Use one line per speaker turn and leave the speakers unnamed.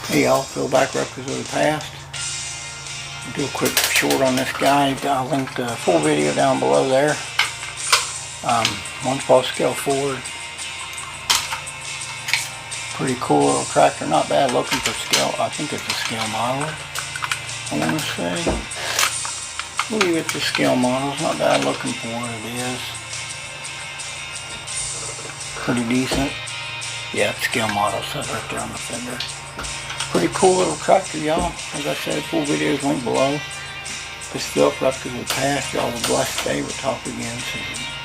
Hey y'all, Phil back records of the past. Do a quick short on this guy. I'll link the full video down below there. One's called Scale Ford. Pretty cool little tractor, not bad looking for scale. I think it's a scale model, I want to say. I believe it's a scale model. It's not bad looking for what it is. Pretty decent. Yeah, it's scale model set right there on the fender. Pretty cool little tractor, y'all. As I said, full video is linked below. This is Phil, Records of the Past. Y'all have a blessed day. We'll talk again soon.